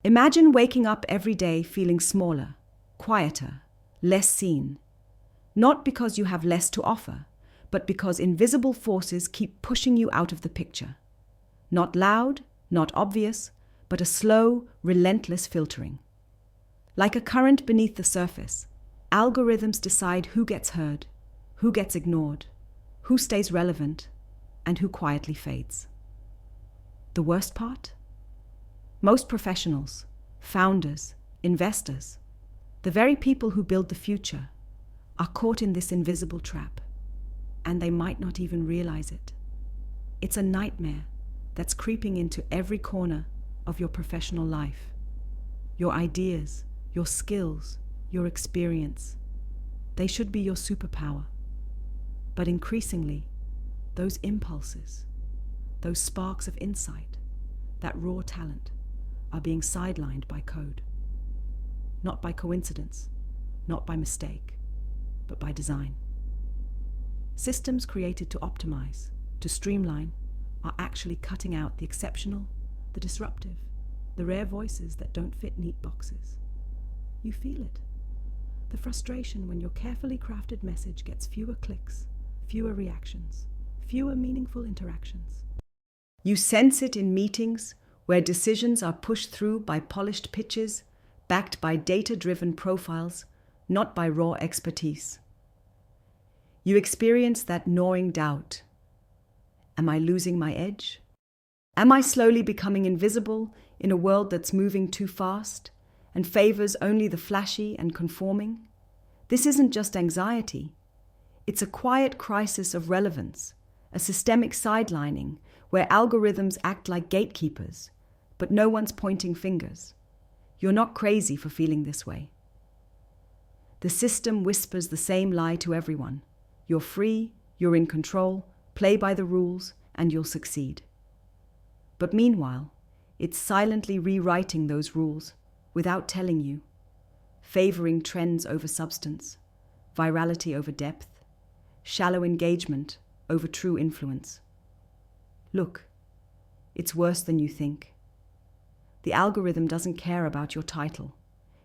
Imagine waking up every day feeling smaller, quieter, less seen. Not because you have less to offer, but because invisible forces keep pushing you out of the picture. Not loud, not obvious, but a slow, relentless filtering. Like a current beneath the surface, algorithms decide who gets heard, who gets ignored, who stays relevant, and who quietly fades. The worst part? Most professionals, founders, investors, the very people who build the future, are caught in this invisible trap, and they might not even realize it. It's a nightmare that's creeping into every corner of your professional life. Your ideas, your skills, your experience, they should be your superpower. But increasingly, those impulses, those sparks of insight, that raw talent, are being sidelined by code. Not by coincidence, not by mistake, but by design. Systems created to optimize, to streamline, are actually cutting out the exceptional, the disruptive, the rare voices that don't fit neat boxes. You feel it. The frustration when your carefully crafted message gets fewer clicks, fewer reactions, fewer meaningful interactions. You sense it in meetings where decisions are pushed through by polished pitches, backed by data-driven profiles, not by raw expertise. You experience that gnawing doubt. Am I losing my edge? Am I slowly becoming invisible in a world that's moving too fast and favors only the flashy and conforming? This isn't just anxiety. It's a quiet crisis of relevance, a systemic sidelining where algorithms act like gatekeepers, but no one's pointing fingers. You're not crazy for feeling this way. The system whispers the same lie to everyone. You're free, you're in control, play by the rules, and you'll succeed. But meanwhile, it's silently rewriting those rules without telling you, favoring trends over substance, virality over depth, shallow engagement over true influence. Look, it's worse than you think. The algorithm doesn't care about your title,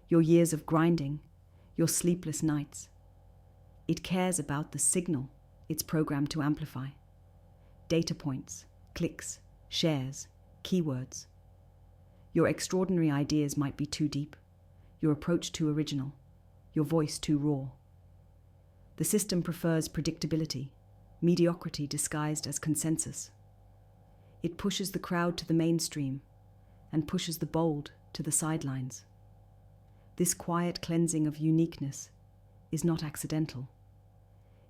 your years of grinding, your sleepless nights. It cares about the signal it's programmed to amplify. Data points, clicks, shares, keywords. Your extraordinary ideas might be too deep, your approach too original, your voice too raw. The system prefers predictability, mediocrity disguised as consensus. It pushes the crowd to the mainstream and pushes the bold to the sidelines. This quiet cleansing of uniqueness is not accidental.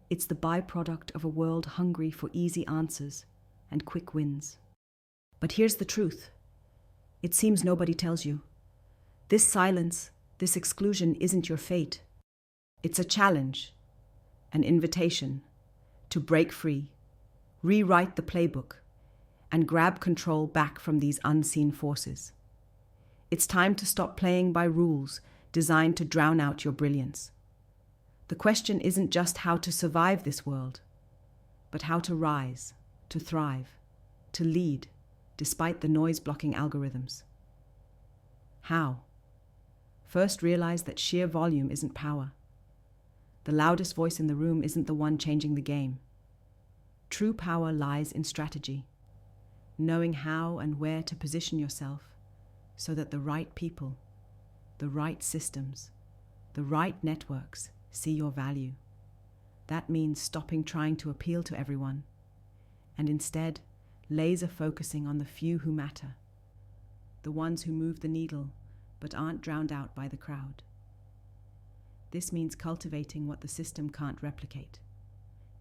It's the byproduct of a world hungry for easy answers and quick wins. But here's the truth. It seems nobody tells you. This silence, this exclusion isn't your fate. It's a challenge, an invitation to break free, rewrite the playbook, and grab control back from these unseen forces. It's time to stop playing by rules designed to drown out your brilliance. The question isn't just how to survive this world, but how to rise, to thrive, to lead, despite the noise-blocking algorithms. How? First, realize that sheer volume isn't power. The loudest voice in the room isn't the one changing the game. True power lies in strategy, knowing how and where to position yourself so that the right people, the right systems, the right networks see your value. That means stopping trying to appeal to everyone and instead laser focusing on the few who matter, the ones who move the needle but aren't drowned out by the crowd. This means cultivating what the system can't replicate: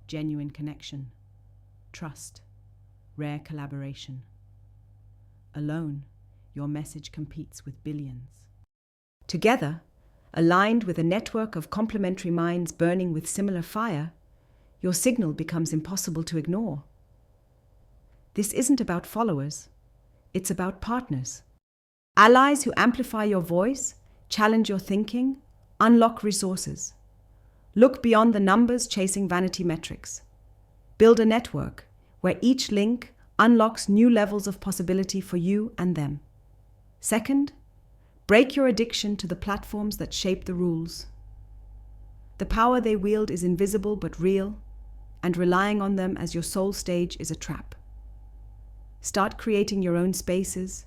genuine connection, trust, rare collaboration. Alone, your message competes with billions. Together, aligned with a network of complementary minds burning with similar fire, your signal becomes impossible to ignore. This isn't about followers, it's about partners. Allies who amplify your voice, challenge your thinking, unlock resources. Look beyond the numbers chasing vanity metrics. Build a network where each link unlocks new levels of possibility for you and them. Second, Break your addiction to the platforms that shape the rules. The power they wield is invisible but real, and relying on them as your sole stage is a trap. Start creating your own spaces,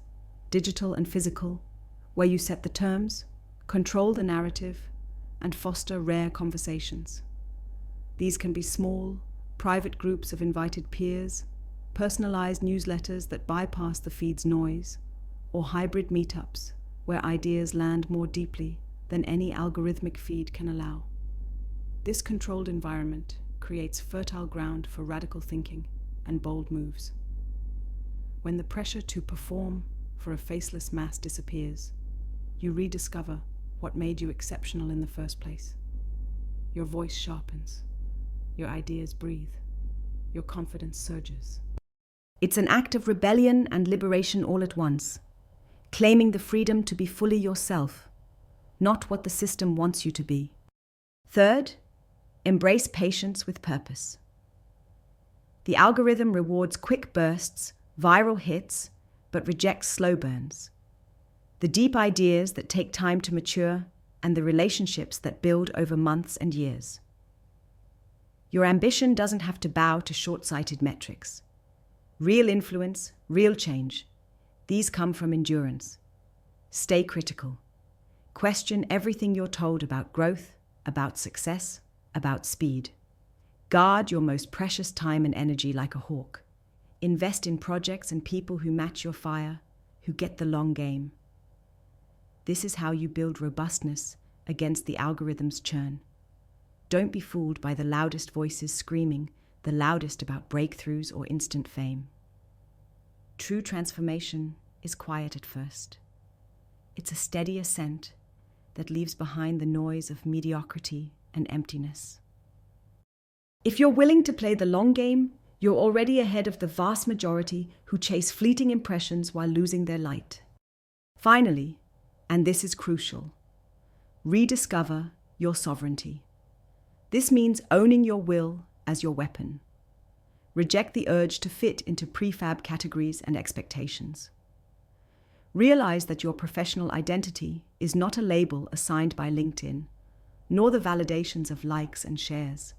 digital and physical, where you set the terms, control the narrative, and foster rare conversations. These can be small, private groups of invited peers, personalized newsletters that bypass the feed's noise, or hybrid meetups where ideas land more deeply than any algorithmic feed can allow. This controlled environment creates fertile ground for radical thinking and bold moves. When the pressure to perform for a faceless mass disappears, you rediscover what made you exceptional in the first place. Your voice sharpens, your ideas breathe, your confidence surges. It's an act of rebellion and liberation all at once, claiming the freedom to be fully yourself, not what the system wants you to be. Third, embrace patience with purpose. The algorithm rewards quick bursts, viral hits, but rejects slow burns. The deep ideas that take time to mature and the relationships that build over months and years. Your ambition doesn't have to bow to short-sighted metrics. Real influence, real change. These come from endurance. Stay critical. Question everything you're told about growth, about success, about speed. Guard your most precious time and energy like a hawk. Invest in projects and people who match your fire, who get the long game. This is how you build robustness against the algorithm's churn. Don't be fooled by the loudest voices screaming, the loudest about breakthroughs or instant fame. True transformation is quiet at first. It's a steady ascent that leaves behind the noise of mediocrity and emptiness. If you're willing to play the long game, you're already ahead of the vast majority who chase fleeting impressions while losing their light. Finally, and this is crucial, rediscover your sovereignty. This means owning your will as your weapon. Reject the urge to fit into prefab categories and expectations. Realize that your professional identity is not a label assigned by LinkedIn, nor the validations of likes and shares,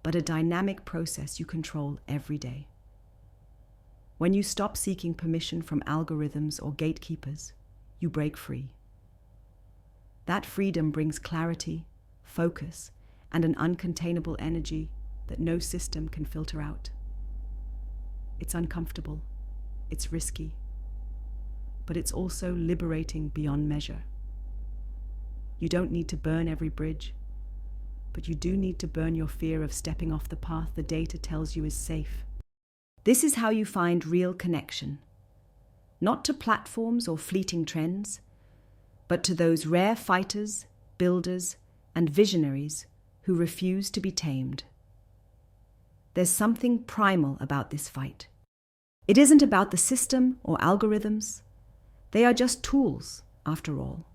but a dynamic process you control every day. When you stop seeking permission from algorithms or gatekeepers, you break free. That freedom brings clarity, focus, and an uncontainable energy that no system can filter out. It's uncomfortable, it's risky, but it's also liberating beyond measure. You don't need to burn every bridge, but you do need to burn your fear of stepping off the path the data tells you is safe. This is how you find real connection, not to platforms or fleeting trends, but to those rare fighters, builders, and visionaries who refuse to be tamed. There's something primal about this fight. It isn't about the system or algorithms. They are just tools, after all.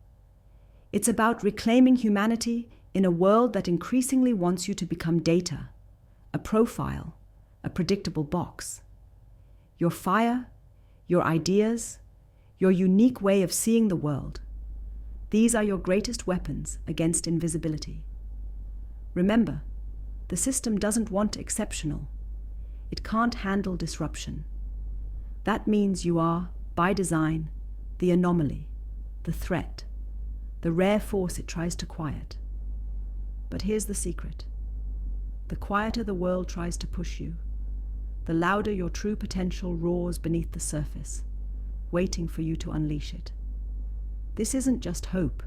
It's about reclaiming humanity in a world that increasingly wants you to become data, a profile, a predictable box. Your fire, your ideas, your unique way of seeing the world. These are your greatest weapons against invisibility. Remember, the system doesn't want exceptional. It can't handle disruption. That means you are, by design, the anomaly, the threat, the rare force it tries to quiet. But here's the secret. The quieter the world tries to push you, the louder your true potential roars beneath the surface, waiting for you to unleash it. This isn't just hope.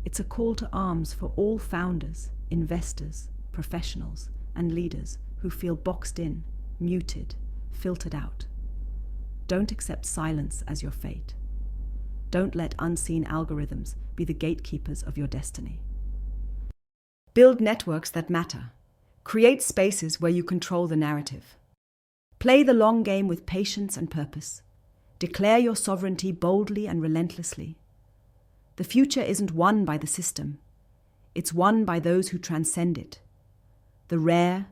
It's a call to arms for all founders, investors, professionals, and leaders who feel boxed in, muted, filtered out. Don't accept silence as your fate. Don't let unseen algorithms be the gatekeepers of your destiny. Build networks that matter. Create spaces where you control the narrative. Play the long game with patience and purpose. Declare your sovereignty boldly and relentlessly. The future isn't won by the system. It's won by those who transcend it. The rare,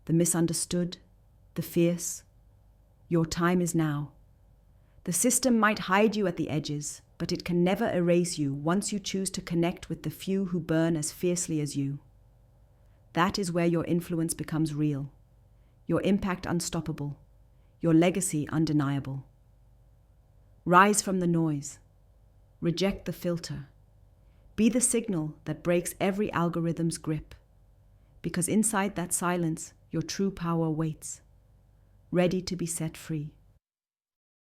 the misunderstood, the fierce. Your time is now. The system might hide you at the edges, but it can never erase you once you choose to connect with the few who burn as fiercely as you. That is where your influence becomes real, your impact unstoppable, your legacy undeniable. Rise from the noise. Reject the filter. Be the signal that breaks every algorithm's grip. Because inside that silence, your true power waits, ready to be set free.